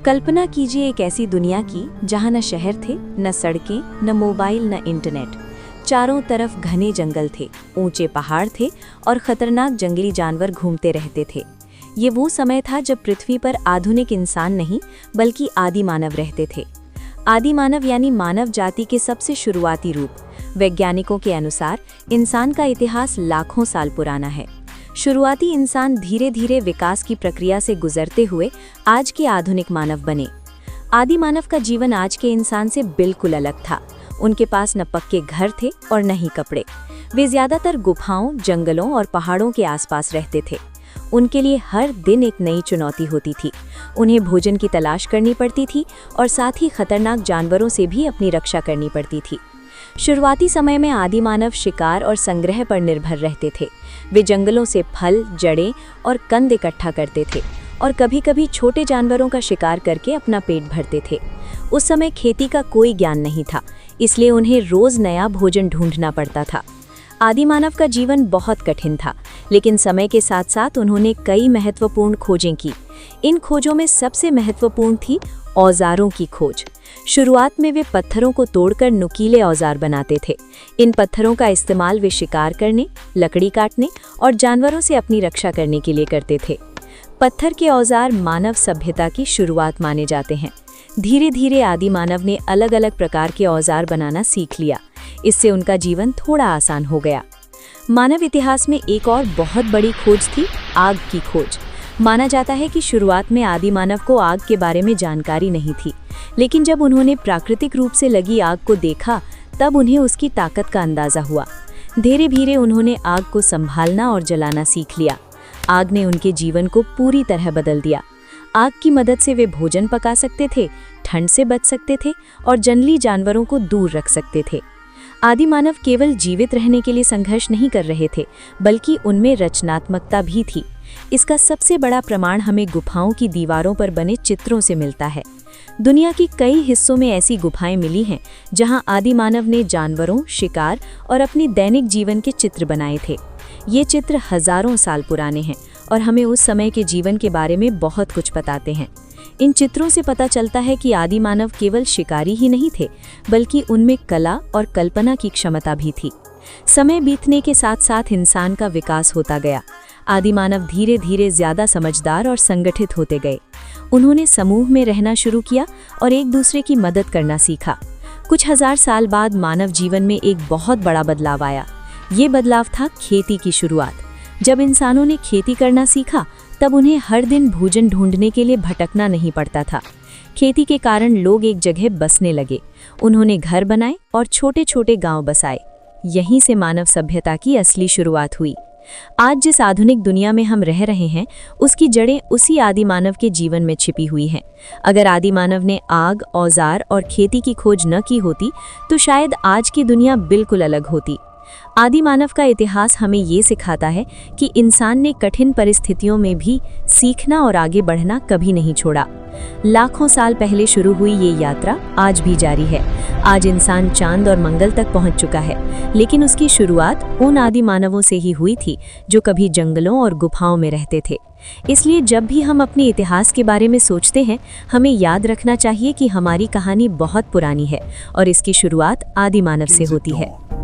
कल्पना कीजिए एक ऐसी दुनिया की जहां न शहर थे, न सड़कें, न मोबाइल, न इंटरनेट। चारों तरफ घने जंगल थे, ऊंचे पहाड़ थे और खतरनाक जंगली जानवर घूमते रहते थे। ये वो समय था जब पृथ्वी पर आधुनिक इंसान नहीं बल्कि आदि मानव रहते थे। आदि मानव यानी मानव जाति के सबसे शुरुआती रूप। वैज्ञानिकों के अनुसार इंसान का इतिहास लाखों साल पुराना है। शुरुआती इंसान धीरे धीरे विकास की प्रक्रिया से गुजरते हुए आज के आधुनिक मानव बने। आदि मानव का जीवन आज के इंसान से बिल्कुल अलग था। उनके पास न पक्के घर थे और न ही कपड़े। वे ज्यादातर गुफाओं, जंगलों और पहाड़ों के आसपास रहते थे। उनके लिए हर दिन एक नई चुनौती होती थी। उन्हें भोजन की तलाश करनी पड़ती थी और साथ ही खतरनाक जानवरों से भी अपनी रक्षा करनी पड़ती थी। शुरुआती समय में आदि मानव शिकार और संग्रह पर निर्भर रहते थे। वे जंगलों से फल, जड़ें और कंद इकट्ठा करते थे और कभी-कभी छोटे जानवरों का शिकार करके अपना पेट भरते थे। उस समय खेती का कोई ज्ञान नहीं था, इसलिए उन्हें रोज नया भोजन ढूंढना पड़ता था। आदि मानव का जीवन बहुत कठिन था, लेकिन समय के साथ साथ उन्होंने कई महत्वपूर्ण खोजें की। इन खोजों में सबसे महत्वपूर्ण थी औजारों की खोज। शुरुआत में वे पत्थरों को तोड़कर नुकीले औजार बनाते थे। इन पत्थरों का इस्तेमाल वे शिकार करने, लकड़ी काटने और जानवरों से अपनी रक्षा करने के लिए करते थे। पत्थर के औजार मानव सभ्यता की शुरुआत माने जाते हैं। धीरे धीरे आदि मानव ने अलग अलग प्रकार के औजार बनाना सीख लिया। इससे उनका जीवन थोड़ा आसान हो गया। मानव इतिहास में एक और बहुत बड़ी खोज थी आग की खोज। माना जाता है कि शुरुआत में आदि मानव को आग के बारे में जानकारी नहीं थी, लेकिन जब उन्होंने प्राकृतिक रूप से लगी आग को देखा तब उन्हें उसकी ताकत का अंदाजा हुआ। धीरे धीरे उन्होंने आग को संभालना और जलाना सीख लिया। आग ने उनके जीवन को पूरी तरह बदल दिया। आग की मदद से वे भोजन पका सकते थे, ठंड से बच सकते थे और जंगली जानवरों को दूर रख सकते थे। आदि मानव केवल जीवित रहने के लिए संघर्ष नहीं कर रहे थे, बल्कि उनमें रचनात्मकता भी थी। इसका सबसे बड़ा प्रमाण हमें गुफाओं की दीवारों पर बने चित्रों से मिलता है। दुनिया की कई हिस्सों में ऐसी गुफाएं मिली हैं जहां आदि मानव ने जानवरों, शिकार और अपनी दैनिक जीवन के चित्र बनाए थे। ये चित्र हजारों साल पुराने हैं और हमें उस समय के जीवन के बारे में बहुत कुछ बताते हैं। इन चित्रों से पता चलता है कि आदि मानव केवल शिकारी ही नहीं थे, बल्कि उनमें कला और कल्पना की क्षमता भी थी। समय बीतने के साथ साथ इंसान का विकास होता गया। आदि मानव धीरे धीरे ज्यादा समझदार और संगठित होते गए। उन्होंने समूह में रहना शुरू किया और एक दूसरे की मदद करना सीखा। कुछ हजार साल बाद मानव जीवन में एक बहुत बड़ा बदलाव आया। ये बदलाव था खेती की शुरुआत। जब इंसानों ने खेती करना सीखा तब उन्हें हर दिन भोजन ढूंढने के लिए भटकना नहीं पड़ता था। खेती के कारण लोग एक जगह बसने लगे। उन्होंने घर बनाए और छोटे छोटे गांव बसाए। यहीं से मानव सभ्यता की असली शुरुआत हुई। आज जिस आधुनिक दुनिया में हम रह रहे हैं, उसकी जड़ें उसी आदि मानव के जीवन में छिपी हुई हैं। अगर आदि मानव ने आग, औजार और खेती की खोज न की होती तो शायद आज की दुनिया बिल्कुल अलग होती। आदि मानव का इतिहास हमें ये सिखाता है कि इंसान ने कठिन परिस्थितियों में भी सीखना और आगे बढ़ना कभी नहीं छोड़ा। लाखों साल पहले शुरू हुई ये यात्रा आज भी जारी है। आज इंसान चांद और मंगल तक पहुंच चुका है, लेकिन उसकी शुरुआत उन आदि मानवों से ही हुई थी जो कभी जंगलों और गुफाओं में रहते थे। इसलिए जब भी हम अपने इतिहास के बारे में सोचते हैं, हमें याद रखना चाहिए कि हमारी कहानी बहुत पुरानी है और इसकी शुरुआत आदि मानव से होती है।